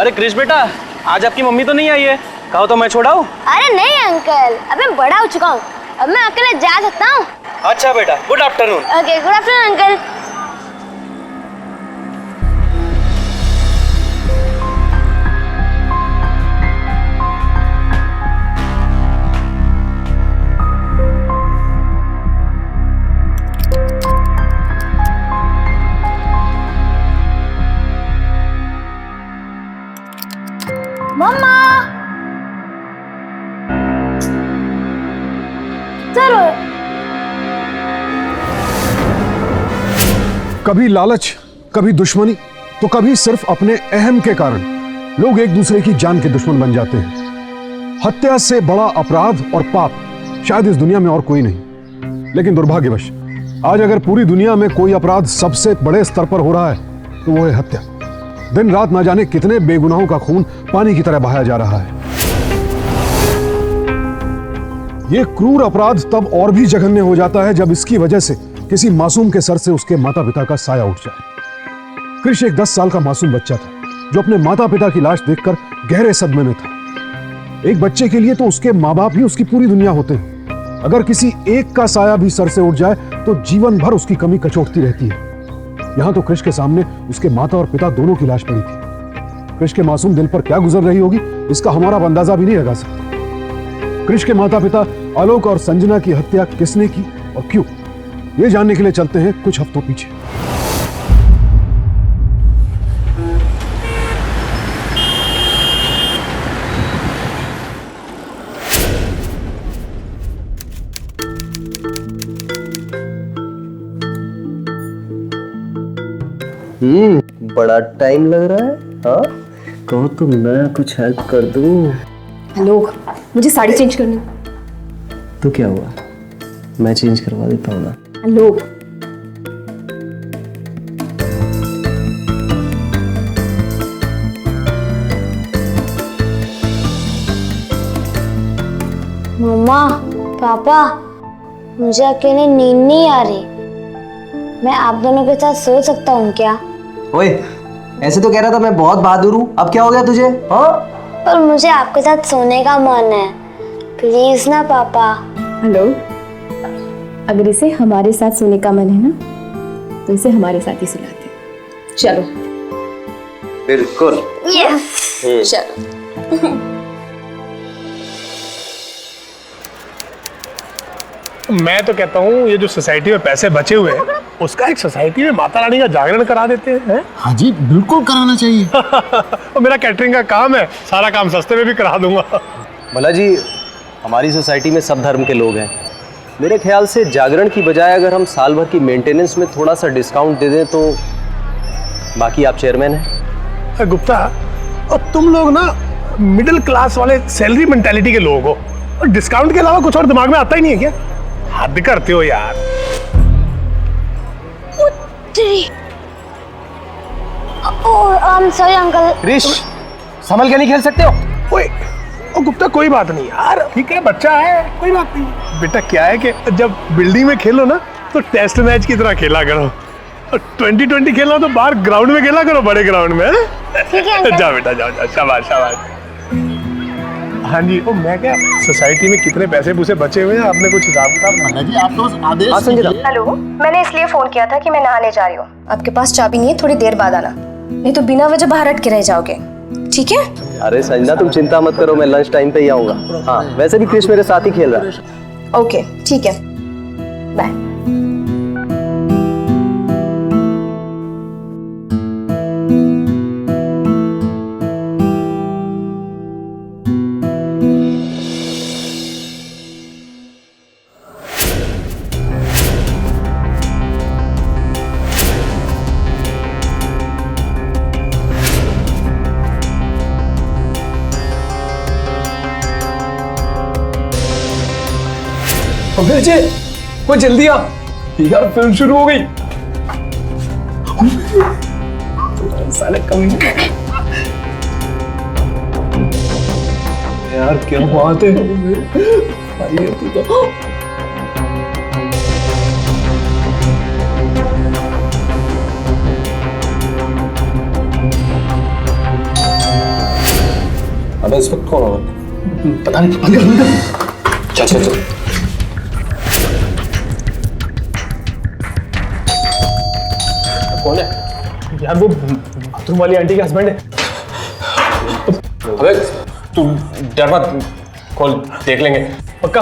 अरे क्रिश बेटा, आज आपकी मम्मी तो नहीं आई है, कहो तो मैं छोड़ाऊं? अरे नहीं अंकल, अब मैं बड़ा हो चुका हूँ, अब मैं अकेले जा सकता हूँ। अच्छा बेटा, good afternoon. Okay, good afternoon uncle. मम्मा, चलो। कभी लालच, कभी दुश्मनी, तो कभी सिर्फ अपने अहम के कारण लोग एक दूसरे की जान के दुश्मन बन जाते हैं। हत्या से बड़ा अपराध और पाप शायद इस दुनिया में और कोई नहीं, लेकिन दुर्भाग्यवश आज अगर पूरी दुनिया में कोई अपराध सबसे बड़े स्तर पर हो रहा है तो वो है हत्या। दिन रात ना जाने कितने बेगुनाहों का खून पानी की तरह बहाया जा रहा है। यह क्रूर अपराध तब और भी जघन्य हो जाता है जब इसकी वजह से किसी मासूम के सर से उसके माता पिता का साया उठ जाए। कृष एक 10 साल का मासूम बच्चा था जो अपने माता पिता की लाश देखकर गहरे सदमे में था। एक बच्चे के लिए तो उसके माँ बाप ही उसकी पूरी दुनिया होते हैं। अगर किसी एक का साया भी सर से उठ जाए तो जीवन भर उसकी कमी कचोटती रहती है। यहां तो कृष के सामने उसके माता और पिता दोनों की लाश पड़ी थी। कृष के मासूम दिल पर क्या गुजर रही होगी, इसका हमारा अंदाजा भी नहीं लगा सकते। कृष के माता पिता आलोक और संजना की हत्या किसने की और क्यों, ये जानने के लिए चलते हैं कुछ हफ्तों पीछे। बड़ा टाइम लग रहा है। हाँ, कहो तो मैं कुछ हेल्प कर दूं। हेलो, मुझे साड़ी चेंज करनी। तो क्या हुआ, मैं चेंज करवा देता हूँ ना। हेलो, मम्मा, पापा, मुझे अकेले नींद नहीं आ रही। मैं आप दोनों के साथ सो सकता हूँ क्या? ओए, ऐसे तो कह रहा था मैं बहुत बहादुर हूँ, अब क्या हो गया तुझे? हाँ, पर मुझे आपके साथ सोने का मन है, प्लीज ना पापा। हेलो, अगर इसे हमारे साथ सोने का मन है ना, तो इसे हमारे साथ ही सुलाते हैं। चलो। बिल्कुल। यस। चलो। मैं तो कहता हूँ ये जो सोसाइटी में पैसे बचे हुए हैं उसका एक सोसाइटी में माता रानी का जागरण करा देते हैं। हाँ जी, बिल्कुल कराना चाहिए। और मेरा कैटरिंग का काम है, सारा काम सस्ते में भी करा दूंगा। भला जी, हमारी सोसाइटी में सब धर्म के लोग हैं। मेरे ख्याल से जागरण की बजाय अगर हम साल भर की मेंटेनेंस में थोड़ा सा डिस्काउंट दे दें तो। बाकी आप चेयरमैन हैं। गुप्ता, और तुम लोग ना मिडिल क्लास वाले सैलरी मेंटालिटी के लोग हो, और डिस्काउंट के अलावा कुछ और दिमाग में आता ही नहीं है क्या? हद करते हो यार। Sorry uncle. क्रिश, संभल के नहीं खेल सकते हो? ओए, ओ गुप्ता, कोई बात नहीं यार, ठीक है, बच्चा है, कोई बात नहीं। बेटा क्या है कि जब बिल्डिंग में खेलो ना तो टेस्ट मैच की तरह खेला करो, और 20-20 खेलना तो बाहर ग्राउंड में खेला करो, बड़े ग्राउंड में। ठीक है अंकल। जाओ बेटा, जाओ, शाबाश शाबाश। हाँ जी, ओ मैं क्या, सोसाइटी में कितने पैसे पूसे बचे हुए हैं, आपने कुछ हिसाब किताब? जी, आप तो बस आदेश हाँ संजना। हेलो, मैंने इसलिए फोन किया था कि मैं नहाने जा रही हूँ। आपके पास चाबी नहीं है, थोड़ी देर बाद आना, नहीं तो बिना वजह बाहर अटके रह जाओगे। ठीक है? अरे संजना, तुम चिंता मत करो, मैं लंच टाइम पे ही आऊंगा। हाँ, वैसे भी क्रिश मेरे साथ ही खेल रहा है। ओके, ठीक है, बाय। जी, कोई जल्दी आ यार, फिल्म शुरू हो गई। साले कम यार, क्या बात है भाई, तू तो अबे इस वक्त कौन होगा? पता नहीं। चल चल चल। कौन है यार? वो बाथरूम वाली आंटी के हस्बैंड है। अबे तू डर मत, खोल देख लेंगे। पक्का?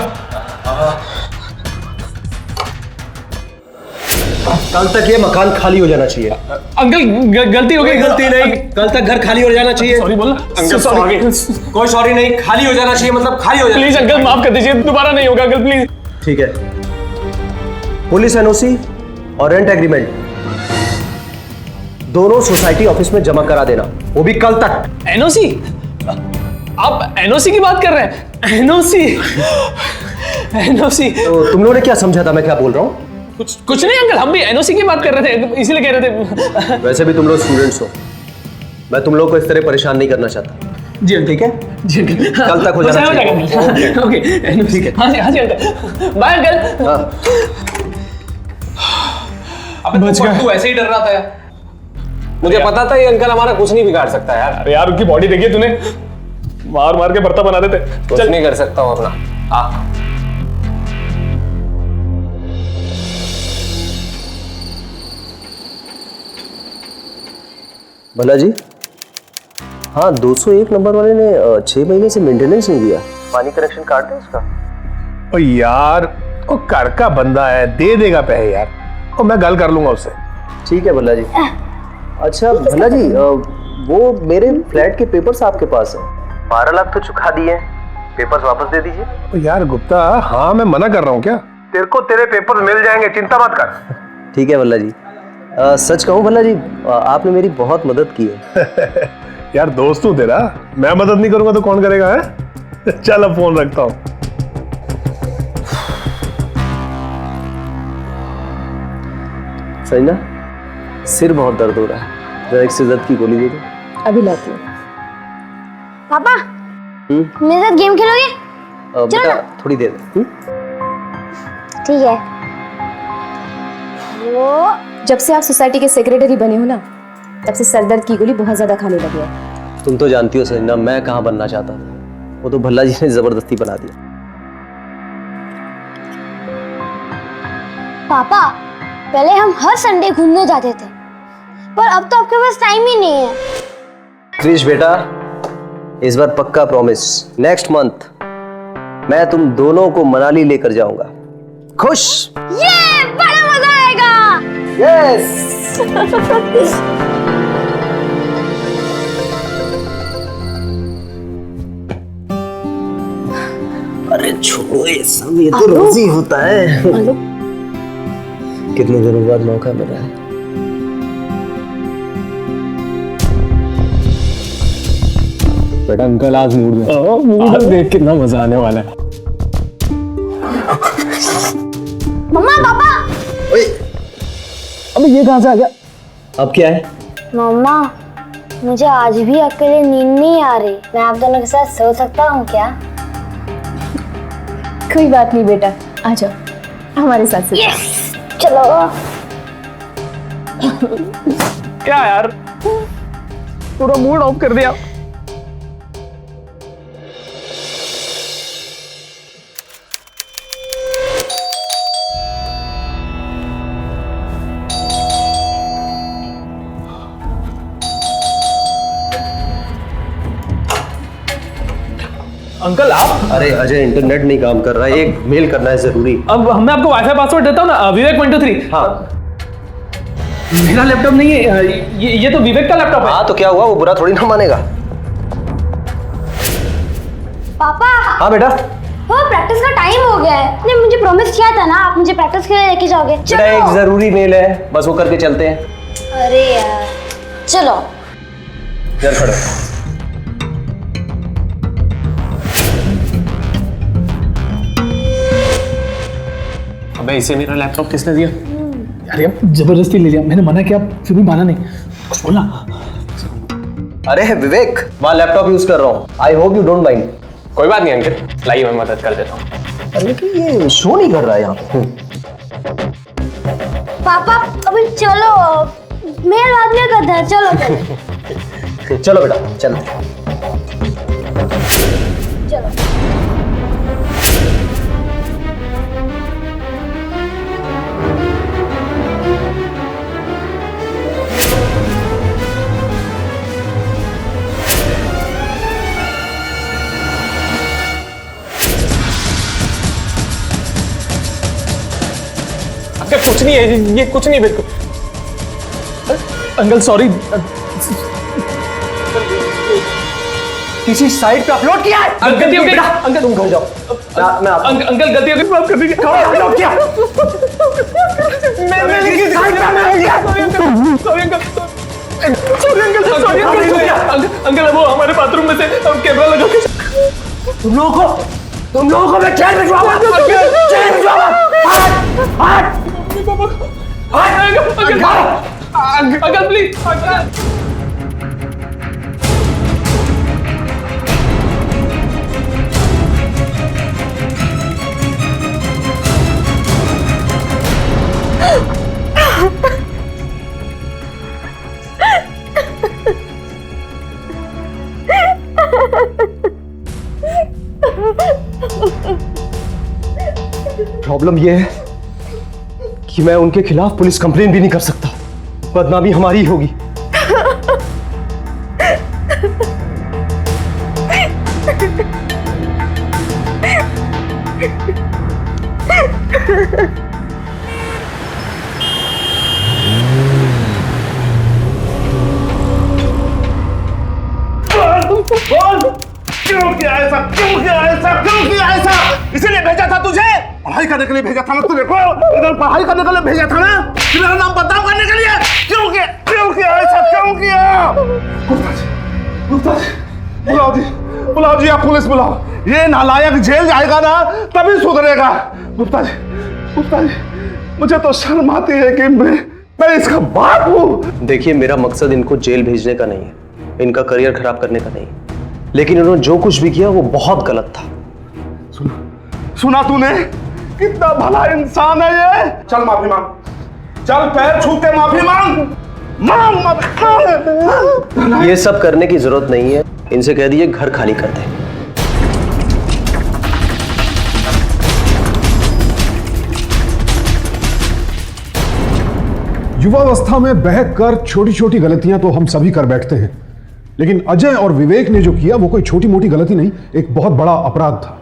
कल तक ये मकान खाली हो जाना चाहिए। अंकल गलती हो गई। गलती नहीं, कल तक घर खाली हो जाना चाहिए। सॉरी बोलना। अंकल सॉरी, कोई सॉरी नहीं, खाली हो जाना चाहिए, मतलब खाली हो जाना। प्लीज अंकल माफ कर दीजिए, दोबारा नहीं होगा अंकल प्लीज। ठीक है, पुलिस एनओसी और रेंट एग्रीमेंट दोनों सोसाइटी ऑफिस में जमा करा देना, वो भी कल तक। एनओसी? आप एनओसी की बात कर रहे हैं? एनओसी? एनओसी? तो तुम लोगों ने क्या समझा था मैं क्या बोल रहा हूँ? कुछ नहीं अंकल, हम भी एनओसी की बात कर रहे थे, इसीलिए कह रहे थे। वैसे भी तुम लोग स्टूडेंट्स हो, मैं तुम लोग को इस तरह परेशान नहीं करना चाहता। जी ठीक है। जी अंकल, कल तक हो जाना चाहिए। ओके ठीक है। हाँ जी अंकल, बाय अंकल। अबे बच गया। तू ऐसे ही डर रहा था यार। मुझे पता था ये अंकल हमारा कुछ नहीं बिगाड़ सकता यार। अरे यार उनकी बॉडी देखिए तूने, मार मार के बर्ता बना देते। कुछ नहीं कर सकता हूँ अपना। हाँ भला जी, हाँ 201 नंबर वाले ने 6 महीने से मेंटेनेंस नहीं दिया। पानी कनेक्शन काट दे उसका। ओ यार, वो घर का बंदा है, दे देगा पैसे यार। और मैं गल कर लूंगा उससे। ठीक है भला जी। अच्छा भला जी, वो मेरे फ्लैट के पेपर्स आपके पास है, 12 लाख तो चुका दिए, पेपर्स वापस दे दीजिए। ओ यार गुप्ता, हाँ मैं मना कर रहा हूँ क्या? तेरे को तेरे पेपर्स मिल जाएंगे, चिंता मत कर। ठीक है भला जी। सच कहूँ भला जी, आपने मेरी बहुत मदद की है। यार दोस्त हूँ तेरा, मैं मदद नहीं करूंगा तो कौन करेगा है? चल अब फोन रखता हूँ। सजना, सिर बहुत दर्द हो रहा है, जरा एक से दर्द की गोली दे दो। अभी लाती हूँ। पापा मेरे साथ गेम खेलोगे? बेटा थोड़ी देर। ठीक है। वो जब से आप सोसाइटी के सेक्रेटरी बने हो ना, तब से सरदर्द की गोली बहुत ज्यादा खाने लगे हैं। तुम तो जानती हो सजना, मैं कहाँ बनना चाहता था, वो तो भल्ला जी ने जबरदस्ती बना दिया। पापा पहले हम हर संडे घूमने जाते थे, पर अब तो आपके पास टाइम ही नहीं है। क्रिश बेटा, इस बार पक्का प्रॉमिस, नेक्स्ट मंथ मैं तुम दोनों को मनाली लेकर जाऊंगा। खुश? ये बड़ा मजा आएगा। यस। अरे छोड़ो ये सब, ये तो रोज ही होता है। कितने दिनों बाद मौका मिला है। बेटा अंकल आज मूड में, आज देख कितना मजा आने वाला है। मम्मा पापा। अबे ये कहाँ से आ गया? अब क्या है? मम्मा मुझे आज भी अकेले नींद नहीं आ रही, मैं आप दोनों के साथ सो सकता हूँ क्या? कोई बात नहीं बेटा, आ जाओ हमारे साथ से। चलो। क्या यार, पूरा मूड ऑफ कर दिया। अंकल आप? अरे अजय, इंटरनेट नहीं काम कर रहा है, एक मेल करना है जरूरी। अब मैं आपको वाईफाई पासवर्ड देता हूँ ना, विवेक 123। हाँ मेरा लैपटॉप नहीं है, ये तो विवेक का लैपटॉप है। हाँ तो क्या हुआ, वो बुरा थोड़ी ना मानेगा। पापा हाँ बेटा। वो प्रैक्टिस का टाइम हो गया है, आपने मुझे प्रॉमिस किया था ना आप मुझे प्रैक्टिस के लिए लेके जाओगे। बेटा एक जरूरी मेल है, बस वो करके चलते हैं। अरे यार चलो। इधर खड़ो। अबे इसे मेरा लैपटॉप किसने दिया? यार ये जबरदस्ती ले लिया, मैंने मना किया फिर भी माना नहीं, कुछ बोलना। अरे विवेक, वहाँ लैपटॉप यूज कर रहा हूँ, I hope you don't mind. कोई बात नहीं अंकल, लाइए मैं मदद कर देता हूँ। अरे लेकिन ये शो नहीं कर रहा है यहाँ पे। पापा अभी चलो, मेल बाद में करते हैं, चलो चलो। चलो बेटा चलो। कुछ नहीं है, ये कुछ नहीं बिल्कुल। अंकल सॉरी, किसी साइट पे अपलोड किया है। गलती हो गई। अंकल तुम घर जाओ। मैं अंकल गलती हो गई, माफ कर दीजिए। अपलोड किया। मैं किसी साइट पे अपलोड किया। सॉरी अंकल, सॉरी अंकल, वो हमारे बाथरूम में से कैमरा लगा के। तुम लोगों को मैं जेल भिजवाऊंगा। जेल भिजवाऊंगा। Uncle please, uncle. प्रॉब्लम यह है कि मैं उनके खिलाफ पुलिस कंप्लेन भी नहीं कर सकता, बदनामी हमारी ही होगी। क्यों किया ऐसा? क्यों किया ऐसा? क्यों किया ऐसा? इसीलिए भेजा था तुझे, पढ़ाई करने के लिए भेजा था ना तुझे को, इधर पढ़ाई करने के लिए भेजा था ना, मेरा नाम बदनाम करने के लिए। क्यों किया? क्यों किया ऐसा? क्यों किया? गुप्ता जी, बुलाओ जी, आप पुलिस बुलाओ। ये नालायक जेल जाएगा ना तभी सुधरेगा। गुप्ता जी, मुझे तो शर्म आती है कि मैं इसका बाप हूँ। देखिए, मेरा मकसद इनको जेल भेजने का नहीं है, इनका करियर खराब करने का नहीं, लेकिन इन्होंने जो कुछ भी किया वो बहुत गलत था। सुना तूने? कितना भला इंसान है ये। चल माफी मांग, चल पैर छू के माफी मांग। ये सब करने की जरूरत नहीं है, इनसे कह दीजिए घर खाली कर दे। युवावस्था में बहक कर छोटी छोटी गलतियां तो हम सभी कर बैठते हैं, लेकिन अजय और विवेक ने जो किया वो कोई छोटी मोटी गलती नहीं, एक बहुत बड़ा अपराध था।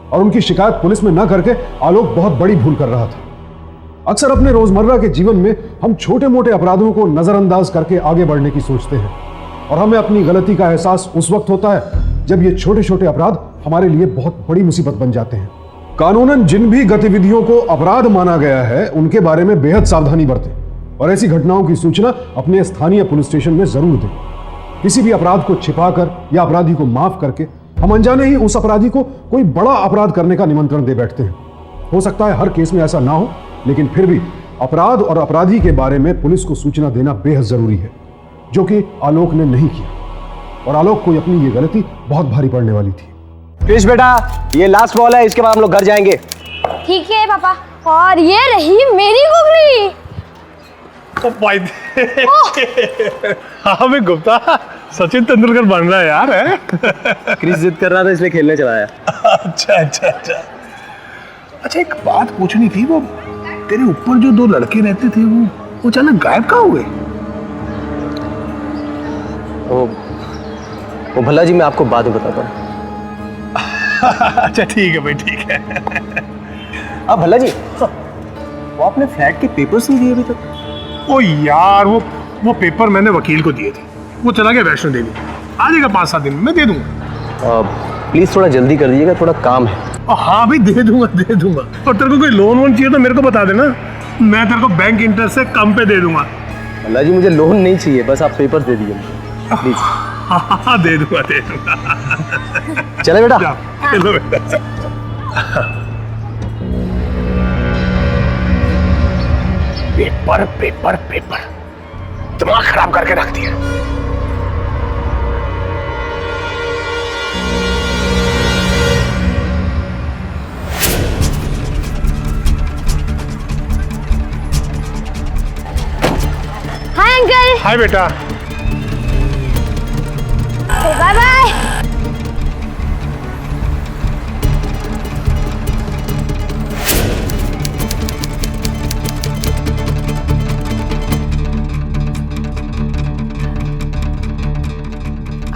और उनकी शिकायत पुलिस में न करके आलोक बहुत बड़ी भूल कर रहा था। अक्सर अपने रोजमर्रा के जीवन में हम छोटे मोटे अपराधों को नजरअंदाज करके आगे बढ़ने की सोचते हैं, और हमें अपनी गलती का एहसास उस वक्त होता है जब ये छोटे छोटे अपराध हमारे लिए बहुत बड़ी मुसीबत बन जाते हैं। कानूनन जिन भी गतिविधियों को अपराध माना गया है उनके बारे में बेहद सावधानी बरतें, और ऐसी घटनाओं की सूचना अपने स्थानीय पुलिस स्टेशन में जरूर दें। किसी भी अपराध को छिपाकर या अपराधी को माफ करके हम अनजाने ही उस अपराधी को कोई बड़ा अपराध करने का निमंत्रण दे बैठते हैं। हो सकता है हर केस में ऐसा ना हो, लेकिन फिर भी अपराध और अपराधी के बारे में पुलिस को सूचना देना बेहद जरूरी है, जो कि आलोक ने नहीं किया, और आलोक को अपनी ये गलती बहुत भारी पड़ने वाली थी। क्रिश बेटा, ये लास्ट बॉल है, इसके बाद हम लोग घर जाएंगे। ठीक है पापा। और ये रही मेरी गुगली। हाँ भाई गुप्ता, सचिन तेंदुलकर बन रहा है यार। है क्रिश जिद कर रहा था इसलिए खेलने चला आया। अच्छा, एक बात पूछनी थी। वो तेरे ऊपर जो दो लड़के रहते थे वो अचानक गायब कहाँ हुए? वो भला जी, मैं आपको बाद में बताता हूँ। अच्छा ठीक है भाई, ठीक है। अब भला जी, वो आपने फ्लैट के पेपर्स नहीं दिए अभी तक? ओ यार, वो पेपर मैंने वकील को दिए थे, वो चला गया वैष्णो देवी। आ जाएगा 5-7 दिन में, मैं दे दूंगा। प्लीज थोड़ा जल्दी कर दीजिएगा, थोड़ा काम है। हाँ भाई, दे दूंगा। और तेरे को कोई लोन वोन चाहिए तो मेरे को बता देना, मैं तेरे को बैंक इंटरेस्ट से कम पे दे दूंगा। भला जी, मुझे लोन नहीं चाहिए, बस आप पेपर्स दे दीजिए प्लीज। हाँ, दे दूंगा। चले बेटा। चलो बेटा। पेपर दिमाग खराब करके रख दिया। हाय अंकल। हाय बेटा। Bye bye.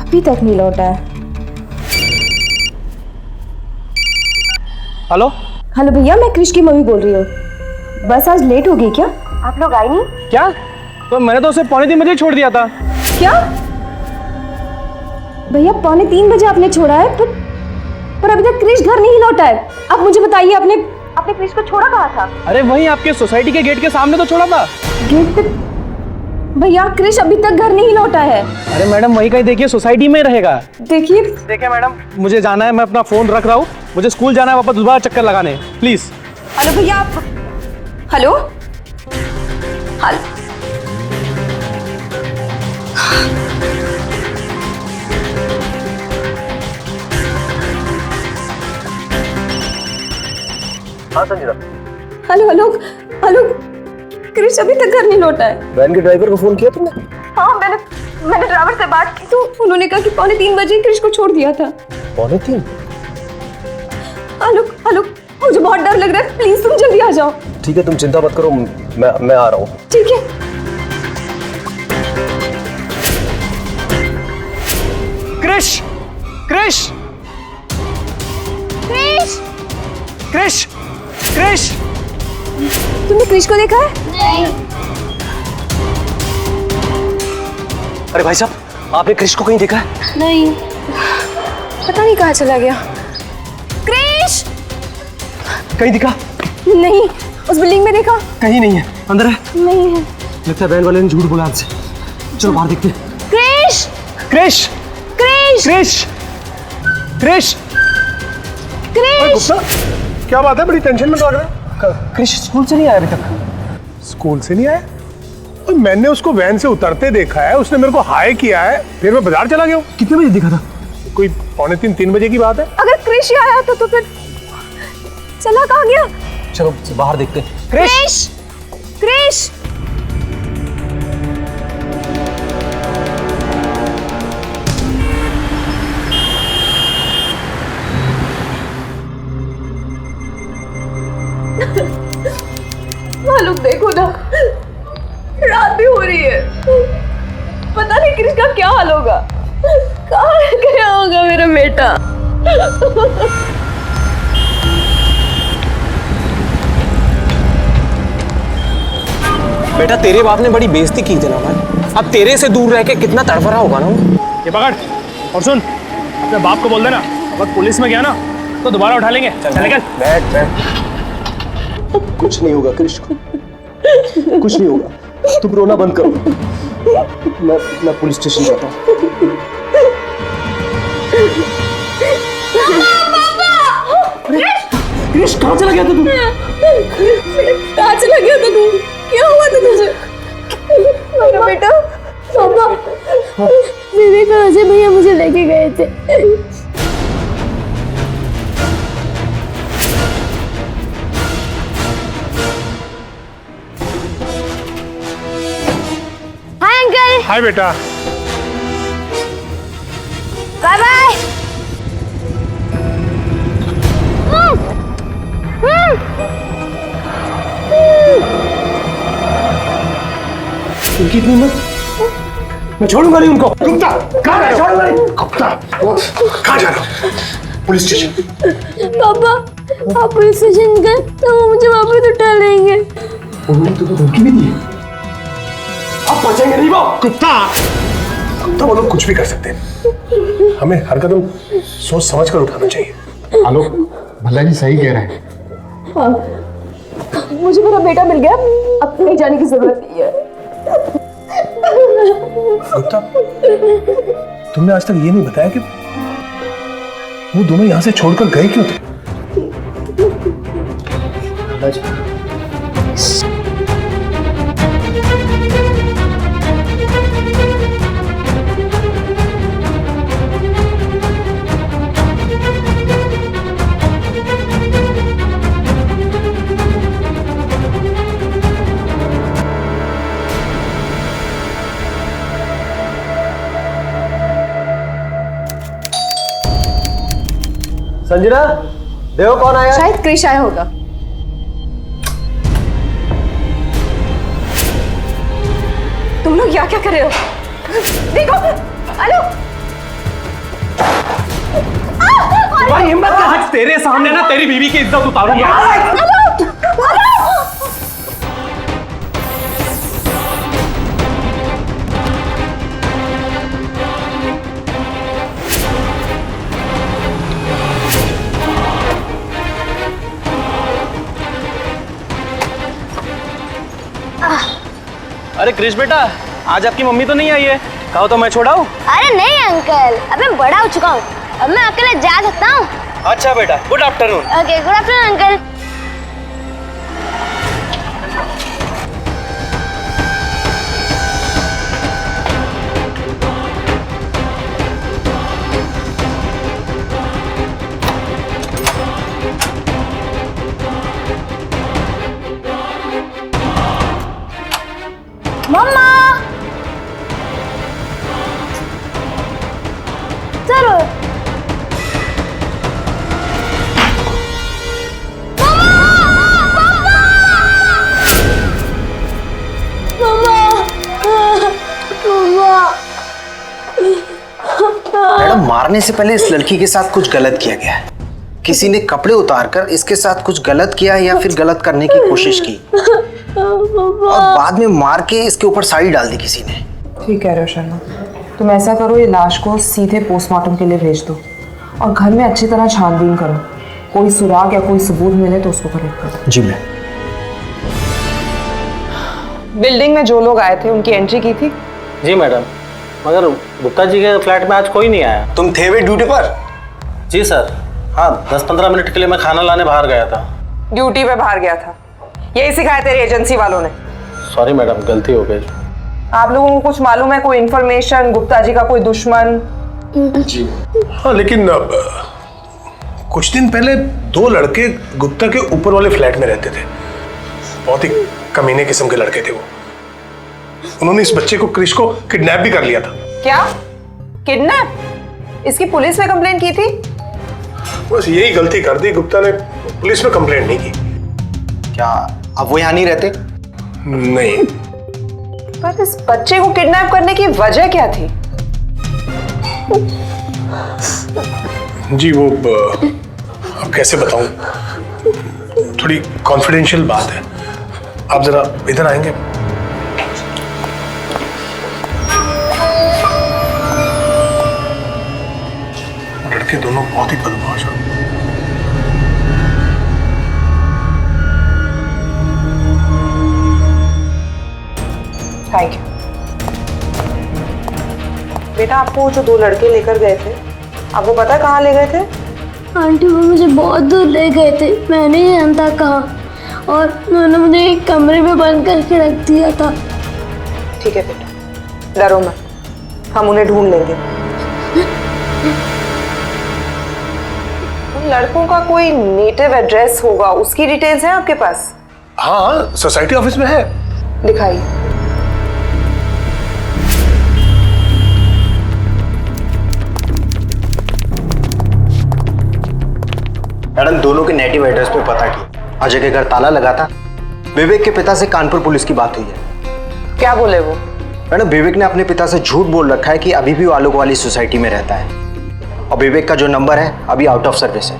अभी तक नहीं लौटा है। हेलो हेलो भैया, मैं क्रिश की मम्मी बोल रही हूँ। बस आज लेट हो गई क्या? आप लोग आए नहीं? क्या? तो मैंने तो उसे 2:45 छोड़ दिया था। क्या भैया 2:45 बजे आपने छोड़ा है? पर अभी तक क्रिश घर नहीं लौटा है। आप मुझे बताइए आपने क्रिश को छोड़ा कहाँ था? अरे वहीं आपके सोसाइटी के गेट के सामने तो छोड़ा था। गेट पे? भैया क्रिश अभी तक घर नहीं लौटा है। अरे मैडम वहीं कहीं देखिए, सोसाइटी में रहेगा। देखिए मैडम, मुझे जाना है, मैं अपना फोन रख रहा हूँ, मुझे स्कूल जाना है, वापस दोबारा चक्कर लगाने, प्लीज। हेलो भैया आप हेलो हाँ संजीदा। हेलो हेलो हेलो क्रिश अभी तक घर नहीं लौटा है। वैन के ड्राइवर को फोन किया तुमने? हाँ मैंने ड्राइवर से बात की तो उन्होंने कहा कि 2:45 बजे क्रिश को छोड़ दिया था। 2:45? हेलो मुझे बहुत डर लग रहा है, प्लीज तुम जल्दी आ जाओ। ठीक है, तुम चिंता मत करो, मैं आ रहा हूँ। ठीक है। क्रिश क्रिश क्रिश क्रिश क्रिश तुमने क्रिश को देखा है? नहीं। अरे भाई साहब, आपने क्रिश को कहीं देखा है? नहीं। पता नहीं कहाँ चला गया। क्रिश कहीं दिखा? नहीं। उस बिल्डिंग में देखा? कहीं नहीं है। अंदर है? नहीं है। लगता है वैन वाले ने झूठ बोला हमसे। चलो बाहर देखते हैं। क्रिश क्रिश क्रिश क्रिश क्रिश गुप्ता, क्या बात है, बड़ी टेंशन में लग रहा है? क्रिश स्कूल से नहीं आया अभी तक। स्कूल से नहीं आया? और मैंने उसको वैन से उतरते देखा है, उसने मेरे को हाय किया है, फिर मैं बाजार चला गया हूँ। कितने बजे दिखा था? कोई 2:45-3 बजे की बात है। अगर क्रिश ही आया था तो फिर चला कहाँ गया? चलो बाहर देखते हैं। क्रिश क्रिश मालूम देखो ना, रात भी हो रही है, पता नहीं क्रिश का क्या हाल होगा। कहाँ गया होगा मेरा बेटा? बेटा, तेरे बाप ने बड़ी बेइज्जती की थी ना भाई, अब तेरे से दूर रह के कितना तड़फड़ा होगा ना। ये पकड़ और सुन, अपने बाप को बोल देना अगर पुलिस में गया ना तो दोबारा उठा लेंगे। चल निकल। बैठ। कुछ नहीं होगा क्रिश को, कुछ नहीं होगा, तुम रोना बंद करो। मैं पुलिस स्टेशन जाता हूँ। क्रिश कहाँ चला गया था तू? कहाँ चला गया था तू? क्या हुआ था तुझे? मेरा बेटा। पापा, विवेक और अजय भैया मुझे लेके गए थे। हाय अंकल। हाय बेटा। Bye bye. उनकी इतनी हिम्मत, मैं छोड़ूंगा नहीं उनको। गुप्ता, कहाँ जा रहा है? गुप्ता, कहाँ जा रहा है? Police station. पापा, आप पुलिस स्टेशन गए तो वो मुझे वापस उठा लेंगे। उन्होंने तुम्हें धमकी भी दी है? आप बचेंगे नहीं वो। गुप्ता, वो लोग कुछ भी कर सकते हैं, हमें हर कदम सोच समझ कर उठाना चाहिए। आलोक, भल्ला जी सही कह रहे हैं। मुझे मेरा बेटा मिल गया, अब कहीं जाने की जरूरत नहीं है। गुप्ता, तुमने आज तक ये नहीं बताया कि वो दोनों यहाँ से छोड़कर गए क्यों थे? संजना, देखो कौन आया? शायद क्रिश आया होगा। तुम लोग यहाँ क्या कर रहे हो? देखो, हेलो। भाई हिम्मत कर, आज तेरे सामने ना तेरी बीवी की इज्जत उतारूंगा। अरे क्रिश बेटा, आज आपकी मम्मी तो नहीं आई है, कहो तो मैं छोड़ाऊं? अरे नहीं अंकल, अब मैं बड़ा हो चुका हूँ, अब मैं अकेले जा सकता हूँ। अच्छा बेटा, good afternoon. Okay, good afternoon uncle. मम्मा, चलो। मैडम, मारने से पहले इस लड़की के साथ कुछ गलत किया गया है। किसी ने कपड़े उतारकर इसके साथ कुछ गलत किया या फिर गलत करने की कोशिश की और बाद में मार के इसके ऊपर साड़ी डाल दी किसी ने। ठीक कह रहे हो शर्मा, तुम ऐसा करो, ये लाश को सीधे पोस्टमार्टम के लिए भेज दो और घर में अच्छी तरह छानबीन करो। कोई सुराग या कोई सबूत मिले तो उसको कलेक्ट करो। जी मैम। बिल्डिंग में जो लोग आए थे उनकी एंट्री की थी? जी मैडम, मगर गुप्ता जी के फ्लैट में आज कोई नहीं आया। तुम थे वे ड्यूटी पर? जी सर, हाँ 10-15 मिनट के लिए मैं खाना लाने बाहर गया था। ड्यूटी पे बाहर गया था, यही सिखाया तेरी एजेंसी वालों ने? सॉरी मैडम, गलती हो गई। आप लोगों को कुछ मालूम है, कोई इन्फॉर्मेशन, गुप्ता जी का कोई दुश्मन? जी हाँ, लेकिन कुछ दिन पहले 2 लड़के गुप्ता के ऊपर वाले फ्लैट में रहते थे। बहुत ही कमीने किस्म के लड़के थे वो। उन्होंने इस बच्चे को, क्रिश को, किडनैप भी कर लिया था। क्या किडनैप? इसकी पुलिस में कंप्लेंट की थी? बस यही गलती कर दी, गुप्ता ने पुलिस में कंप्लेंट नहीं की। क्या अब वो यहाँ नहीं रहते? नहीं। पर इस बच्चे को किडनैप करने की वजह क्या थी? जी वो अब कैसे बताऊं, थोड़ी कॉन्फिडेंशियल बात है। आप जरा इधर आएंगे? लड़के दोनों बहुत ही बदमाश हैं। Thank you. बेटा, आपको जो 2 लड़के लेकर गए थे, आपको पता है कहाँ ले गए थे? आंटी, वो मुझे बहुत दूर ले गए थे, मैं नहीं जानता कहाँ, और उन्होंने मुझे एक कमरे में बंद करके रख दिया था। ठीक है बेटा, डरो मत, हम उन्हें ढूंढ लेंगे। उन लड़कों का कोई नेटिव एड्रेस होगा, उसकी डिटेल्स हैं आपके पास? हाँ, सोसाइटी ऑफिस में है। दिखाइए। मैडम, दोनों के नेटिव एड्रेस पे पता किया। अजय के घर ताला लगा था। विवेक के पिता से कानपुर पुलिस की बात हुई है। क्या बोले वो? मैडम, विवेक ने अपने पिता से झूठ बोल रखा है कि अभी भी वो आलोक वाली सोसाइटी में रहता है, और विवेक का जो नंबर है अभी आउट ऑफ सर्विस है।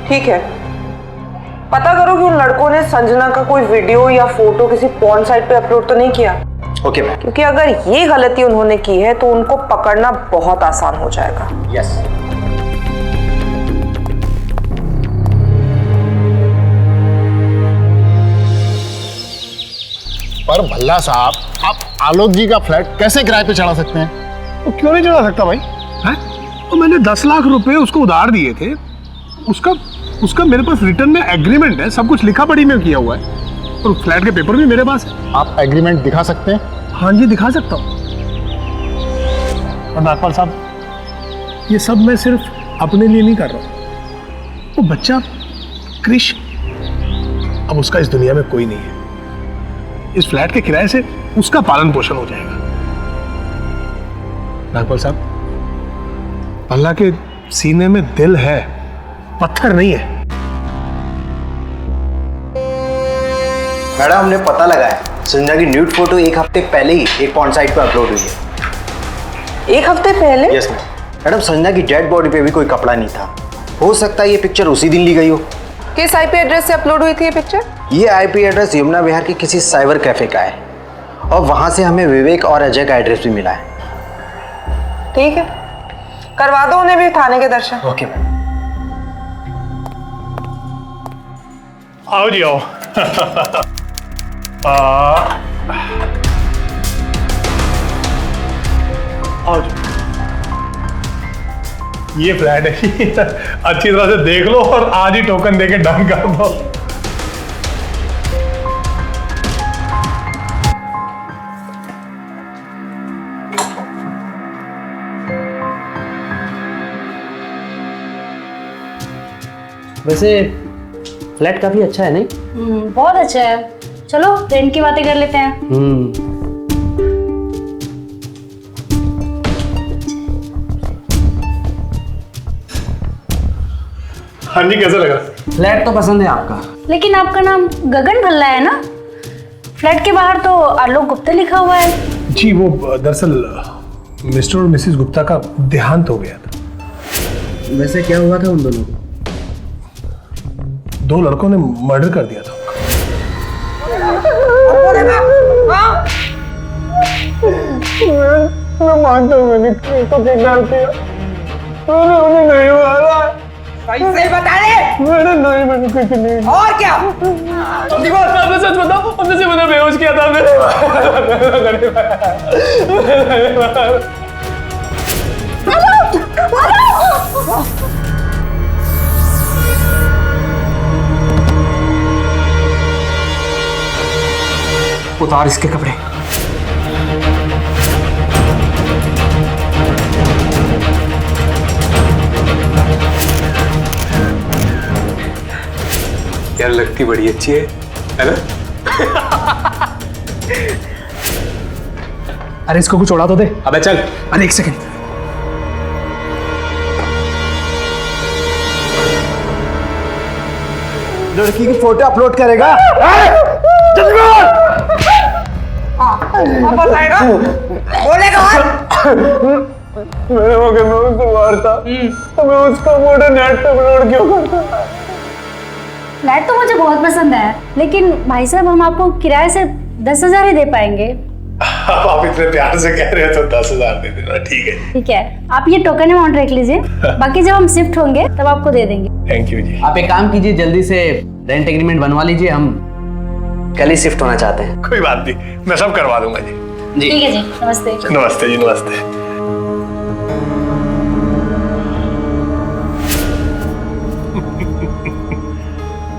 ठीक है, पता करो कि उन लड़कों ने संजना का कोई वीडियो या फोटो किसी पॉर्न साइट पे अपलोड तो नहीं किया। Okay ma'am. क्योंकि अगर ये गलती उन्होंने की है तो उनको पकड़ना बहुत आसान हो जाएगा। यस। पर भल्ला साहब, आप आलोक जी का फ्लैट कैसे किराए पे चढ़ा सकते हैं? वो क्यों नहीं चढ़ा सकता भाई? है? तो मैंने 10 लाख रुपए उसको उधार दिए थे। उसका मेरे पास रिटर्न में एग्रीमेंट है, सब कुछ लिखा पढ़ी में किया हुआ है, और फ्लैट के पेपर भी मेरे पास है। आप एग्रीमेंट दिखा सकते हैं? हाँ जी, दिखा सकता हूँ। और नागपाल साहब, ये सब मैं सिर्फ अपने लिए नहीं कर रहा हूँ। वो बच्चा क्रिश, अब उसका इस दुनिया में कोई नहीं है। इस फ्लैट के किराए से उसका पालन पोषण हो जाएगा। नागपाल साहब, अल्लाह के सीने में दिल है, पत्थर नहीं है। मैडम, हमने पता लगाया, संजना की न्यूड फोटो 1 हफ्ते पहले ही एक पॉर्न साइट पर अपलोड हुई है। 1 हफ्ते पहले? Yes ma'am. मैडम, संजना की डेड बॉडी पे भी कोई कपड़ा नहीं था। हो सकता है ये पिक्चर उसी दिन ली गई हो। किस आईपी एड्रेस से अपलोड हुई थी ये पिक्चर? ये आईपी एड्रेस यमुना विहार के किसी साइबर कैफे का है, और वहां से हमें विवेक और अजय का एड्रेस भी मिला है। ठीक है, करवा दो उन्हें भी थाने के दर्शन। Okay ma'am. आओ जी आओ। आओ जी। ये फ्लैट है, अच्छी तरह से देख लो और आज ही टोकन देके डन कर दो। वैसे फ्लैट काफी अच्छा है नहीं? बहुत अच्छा है। चलो रेंट की बातें कर लेते हैं। हाँ जी, कैसा लगा? फ्लैट तो पसंद है आपका। लेकिन आपका नाम गगन भल्ला है ना? फ्लैट के बाहर तो आलोक गुप्ता लिखा हुआ है। जी वो दरअसल मिस्टर और मिसेस गुप्ता का देहांत हो गया था। वैसे क्या हुआ था उन दोनों को? 2 लड़कों ने मर्डर कर दिया था। मैं मानता हूँ मैंने तो किडनैप किया, मैंने उन्हें नहीं मारा। कैसे बता रहे? मैंने कुछ नहीं। और क्या? आपने सच बताओ, हमने से मैंने बेहोश किया था। उतार इसके कपड़े। यार लगती बड़ी अच्छी है ना? अरे इसको कुछ उड़ा तो दे। अबे चल। अरे एक सेकंड। लड़की की फोटो अपलोड करेगा? बताएगा? बोलेगा? मैंने मगर मैं उसको मारता तो मैं उसका फोटो नेट पे अपलोड क्यों करता? फ्लैट तो मुझे बहुत पसंद है, लेकिन भाई साहब हम आपको किराए से 10,000 ही दे पाएंगे। आप इतने प्यार से कह रहे हो तो 10,000 दे देना। ठीक है। ठीक है, आप ये टोकन अमाउंट रख लीजिए, बाकी जब हम शिफ्ट होंगे तब आपको दे देंगे। थैंक यू जी। आप एक काम कीजिए, जल्दी से रेंट एग्रीमेंट बनवा लीजिए, हम कल ही शिफ्ट होना चाहते हैं। कोई बात नहीं, मैं सब करवा दूंगा जी। ठीक है जी, नमस्ते। नमस्ते जी, नमस्ते।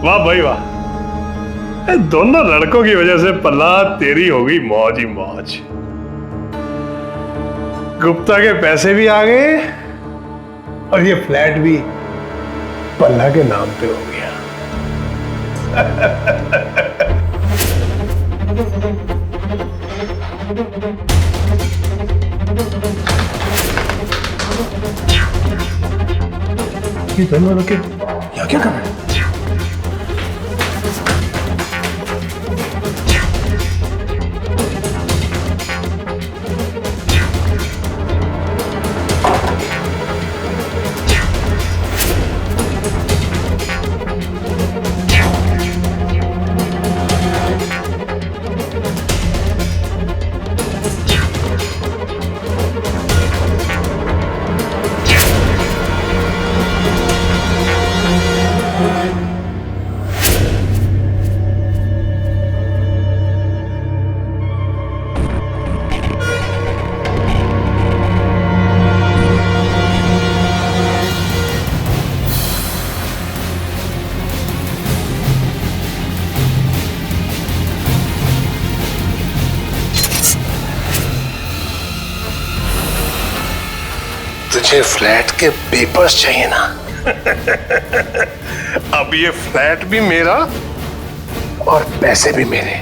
वाह भाई वाह, दोनों लड़कों की वजह से पल्ला तेरी हो गई मौज ही मौज। गुप्ता के पैसे भी आ गए और ये फ्लैट भी पल्ला के नाम पे हो गया। ये दोनों लोग यहाँ क्या कर रहे हैं? तुझे फ्लैट के पेपर्स चाहिए ना? अब ये फ्लैट भी मेरा और पैसे भी मेरे।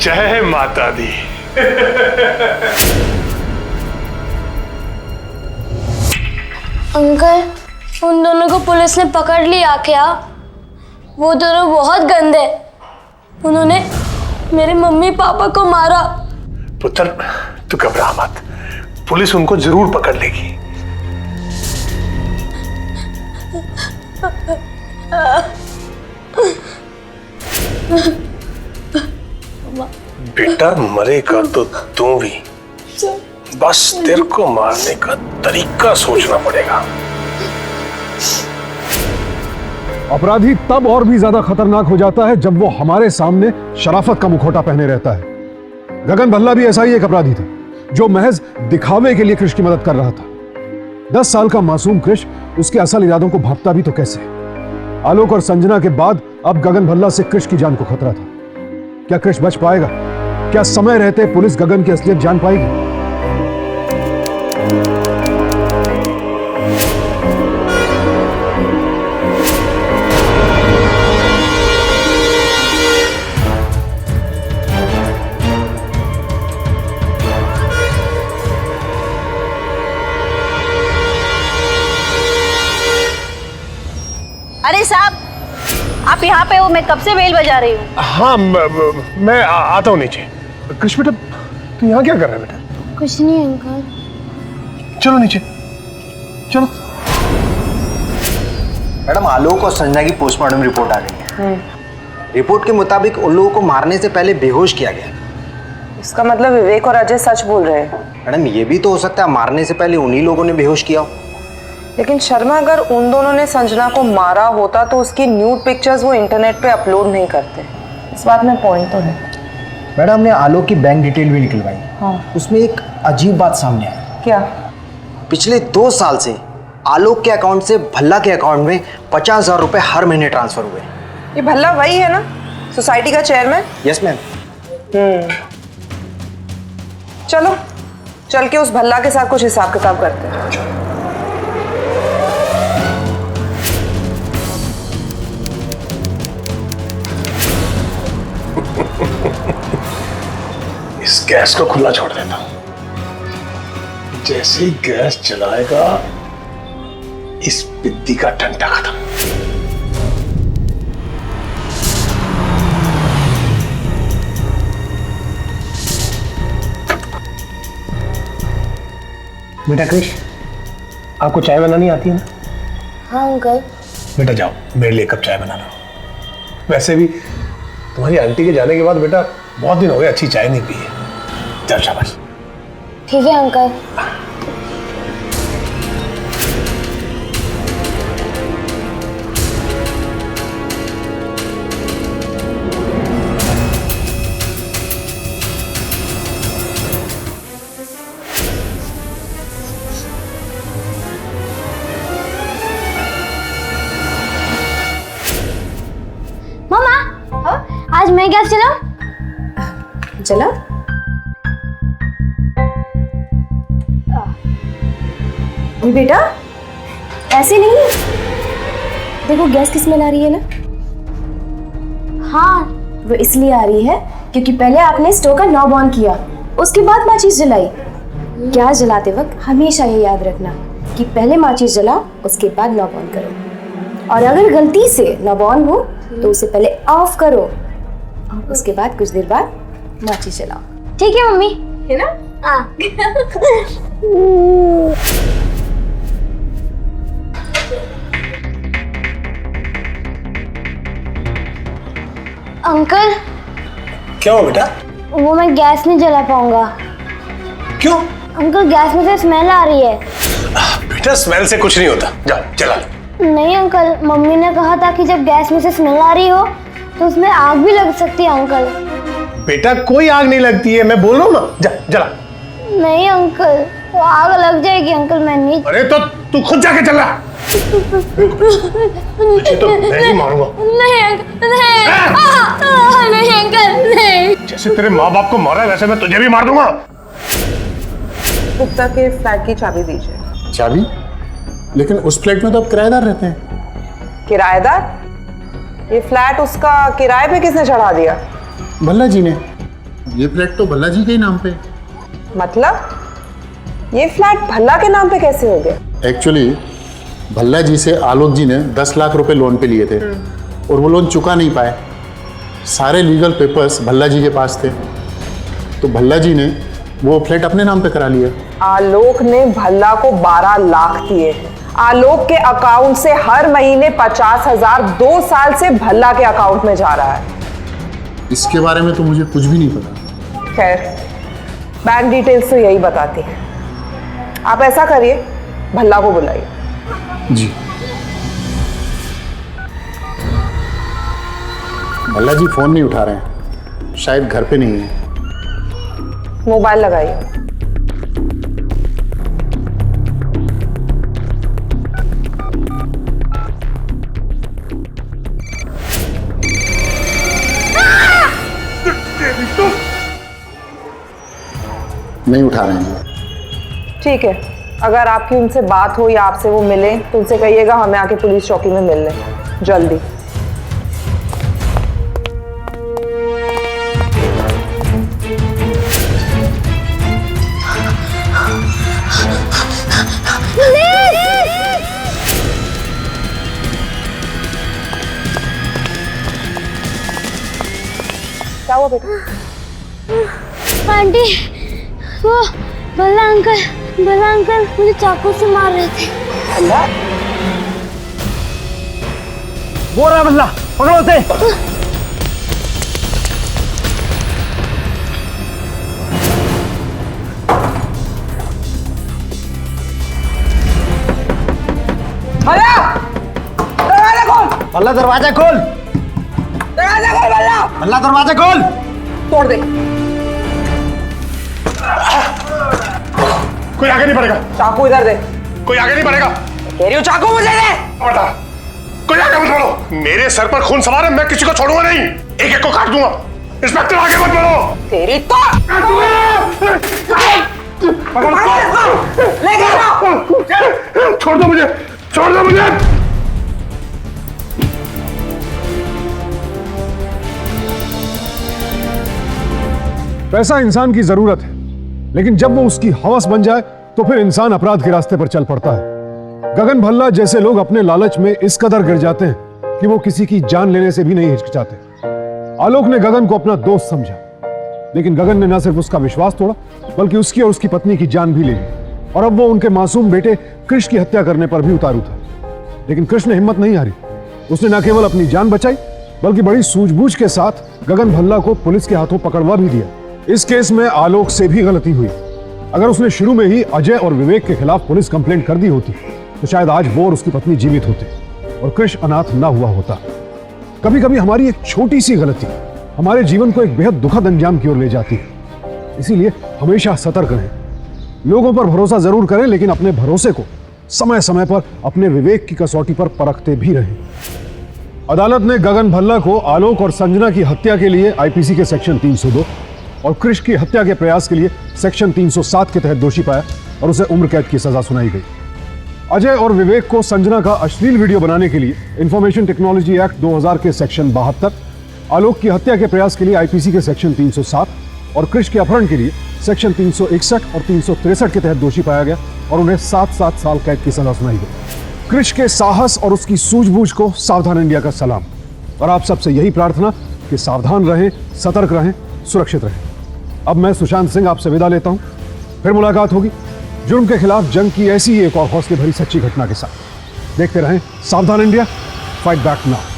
जय माता दी। अंकल, उन दोनों को पुलिस ने पकड़ लिया क्या? वो दोनों बहुत गंदे, उन्होंने मेरे मम्मी पापा को मारा। पुत्र तू घबरा मत, पुलिस उनको जरूर पकड़ लेगी। बेटा मरेगा तो तू भी, बस तेरे को मारने का तरीका सोचना पड़ेगा। अपराधी तब और भी ज्यादा खतरनाक हो जाता है जब वो हमारे सामने शराफत का मुखौटा पहने रहता है। गगन भल्ला भी ऐसा ही एक अपराधी था जो महज दिखावे के लिए कृष की मदद कर रहा था। 10 साल का मासूम कृष उसके असल इरादों को भांपता भी तो कैसे। आलोक और संजना के बाद अब गगन भल्ला से कृष की जान को खतरा था। क्या कृष बच पाएगा? क्या समय रहते पुलिस गगन की असलियत जान पाएगी? अरे साहब, आप यहाँ पे हो, मैं कब से बेल बजा रही हूँ। हाँ मैं आता हूँ नीचे। कृष बेटा तू यहाँ क्या कर रहा है बेटा? कुछ नहीं अंकल। चलो नीचे चलो। मैडम आलोक और संजना की पोस्टमार्टम रिपोर्ट आ गई है। रिपोर्ट के मुताबिक उन लोगों को मारने से पहले बेहोश किया गया। इसका मतलब विवेक और अजय सच बोल रहे हैं। मैडम ये भी तो हो सकता है मारने से पहले उन्हीं लोगों ने बेहोश किया हो। लेकिन शर्मा, अगर उन दोनों ने संजना को मारा होता तो उसकी न्यूड पिक्चर्स वो इंटरनेट पे अपलोड नहीं करते। इस बात में पॉइंट तो है। मैडम हमने आलोक की बैंक डिटेल भी निकलवाई। हाँ। उसमें एक अजीब बात सामने आई। क्या? पिछले 2 साल से आलोक के अकाउंट से भल्ला के अकाउंट में 50,000 रुपए हर महीने ट्रांसफर हुए। ये भल्ला वही है ना, सोसाइटी का चेयरमैन? Yes ma'am. चलो चल के उस भल्ला के साथ कुछ हिसाब किताब करते हैं। इस गैस को खुला छोड़ देता हूं। जैसे ही गैस चलाएगा इस बिद्दी का डंडा खत्म। बेटा कृष, आपको चाय बनानी आती है ना? हाँ अंकल। बेटा जाओ मेरे लिए कप चाय बनाना। वैसे भी तुम्हारी आंटी के जाने के बाद बेटा बहुत दिन हो गए अच्छी चाय नहीं पी है। चल शाबाश। ठीक है अंकल। मामा, आज मैं गैस चलाऊं? चला? बेटा ऐसे नहीं, देखो गैस की स्मेल आ रही है ना। हाँ। वो इसलिए आ रही है क्योंकि पहले आपने स्टोव का नॉब ऑन किया, उसके बाद माचिस जलाई। गैस जलाते वक्त हमेशा ये याद रखना कि पहले माचिस जलाओ, उसके बाद नॉब ऑन करो। और अगर गलती से नॉब ऑन हो तो उसे पहले ऑफ करो, उसके बाद कुछ देर बाद माचिस जलाओ। ठीक है मम्मी। है ना? हाँ। अंकल, क्या हो बेटा? वो मैं गैस नहीं जला पाऊंगा। क्यों? अंकल गैस में से स्मेल आ रही है। बेटा स्मेल से कुछ नहीं होता, जाओ जला लो। नहीं अंकल, मम्मी ने कहा था कि जब गैस में से स्मेल आ रही हो तो उसमें आग भी लग सकती है अंकल। बेटा कोई आग नहीं लगती है, मैं बोल रहा हूँ ना, जा जला। नहीं अंकल, वो आग लग जाएगी अंकल, मैं नहीं। अरे तो तू खुद जाके चला। तुझे तो मैं ही मारूंगा। नहीं अंकल, नहीं। नहीं अंकल, नहीं। जैसे तेरे माँ बाप को मारा वैसे मैं तुझे भी मार दूंगा। गुप्ता के फ्लैट की चाबी दीजिए। चाबी? लेकिन उस फ्लैट में तो अब किराएदार रहते हैं। किराएदार? ये फ्लैट उसका किराए पे किसने चढ़ा दिया? भल्ला जी ने। ये फ्लैट तो भल्ला जी के ही नाम पे। मतलब ये फ्लैट भल्ला के नाम पे कैसे हो गया? एक्चुअली भल्ला जी से आलोक जी ने 10 लाख रुपए लोन पे लिए थे और वो लोन चुका नहीं पाए। सारे लीगल पेपर्स भल्ला जी के पास थे, तो भल्ला जी ने वो फ्लैट अपने नाम पे करा लिया। आलोक ने भल्ला को 12 लाख दिए हैं। आलोक के अकाउंट से हर महीने 50,000 2 साल से भल्ला के अकाउंट में जा रहा है। इसके बारे में तो मुझे कुछ भी नहीं पता। खैर, बैंक डिटेल्स तो यही बताती हैं। आप ऐसा करिए, भल्ला को बुलाइए। जी। भल्ला जी फोन नहीं उठा रहे हैं, शायद घर पे नहीं है। मोबाइल लगाइए। नहीं उठा रहे हैं। ठीक है, अगर आपकी उनसे बात हो या आपसे वो मिले तो उनसे कहिएगा हमें आके पुलिस चौकी में मिल लें जल्दी। क्या हुआ बेटा? आंटी, वो भला अंकल मुझे चाकू से मार रहे थे। वो रहा भल्ला, पकड़ो उसे। भल्ला दरवाजा खोल। भल्ला दरवाजा खोल। तोड़ दे। कोई आगे नहीं बढ़ेगा। चाकू इधर दे। कोई आगे नहीं बढ़ेगा। कह रही हूँ चाकू मुझे दे। बेटा, कोई आगे मत बढ़ो। मेरे सर पर खून सवार है, मैं किसी को छोड़ूंगा नहीं। एक एक को काट दूंगा। इंस्पेक्टर आगे मत बढ़ो। तेरी तो लेके जाओ। छोड़ दो मुझे, छोड़ दो मुझे। पैसा इंसान की जरूरत है, लेकिन जब वो उसकी हवस बन जाए तो फिर इंसान अपराध के रास्ते पर चल पड़ता है। गगन भल्ला जैसे लोग अपने लालच में इस कदर गिर जाते हैं कि वो किसी की जान लेने से भी नहीं हिचकिचाते। आलोक ने गगन को अपना दोस्त समझा, लेकिन गगन ने न सिर्फ उसका विश्वास तोड़ा बल्कि उसकी और उसकी पत्नी की जान भी ले ली। और अब वो उनके मासूम बेटे कृष की हत्या करने पर भी उतारू था। लेकिन कृष ने हिम्मत नहीं हारी। उसने न केवल अपनी जान बचाई बल्कि बड़ी सूझबूझ के साथ गगन भल्ला को पुलिस के हाथों पकड़वा भी दिया। इस केस में आलोक से भी गलती हुई। अगर उसने शुरू में ही अजय और विवेक के खिलाफ पुलिस कंप्लेंट कर दी होती तो शायद आज वो और उसकी पत्नी जीवित होते और कृष अनाथ ना हुआ होता। कभी कभी हमारी एक छोटी सी गलती हमारे जीवन को एक बेहद दुखद अंजाम की ओर ले जाती है। इसीलिए हमेशा सतर्क रहें। लोगों पर भरोसा जरूर करें, लेकिन अपने भरोसे को समय समय पर अपने विवेक की कसौटी पर परखते भी रहें। अदालत ने गगन भल्ला को आलोक और संजना की हत्या के लिए आईपीसी के सेक्शन 302 और कृष की हत्या के प्रयास के लिए सेक्शन 307 के तहत दोषी पाया और उसे उम्र कैद की सजा सुनाई गई। अजय और विवेक को संजना का अश्लील वीडियो बनाने के लिए इंफॉर्मेशन टेक्नोलॉजी एक्ट 2000 के सेक्शन 72, आलोक की हत्या के प्रयास के लिए आईपीसी के सेक्शन 307 और कृष के अपहरण के लिए सेक्शन 361 और 363 के तहत दोषी पाया गया और उन्हें 7-7 साल कैद की सजा सुनाई गई। कृष के साहस और उसकी सूझबूझ को सावधान इंडिया का सलाम। और आप सबसे यही प्रार्थना कि सावधान रहें, सतर्क रहें, सुरक्षित रहें। अब मैं सुशांत सिंह आपसे विदा लेता हूं। फिर मुलाकात होगी जुर्म के खिलाफ जंग की ऐसी ही एक और हौसले भरी सच्ची घटना के साथ। देखते रहें सावधान इंडिया, फाइट बैक नाउ।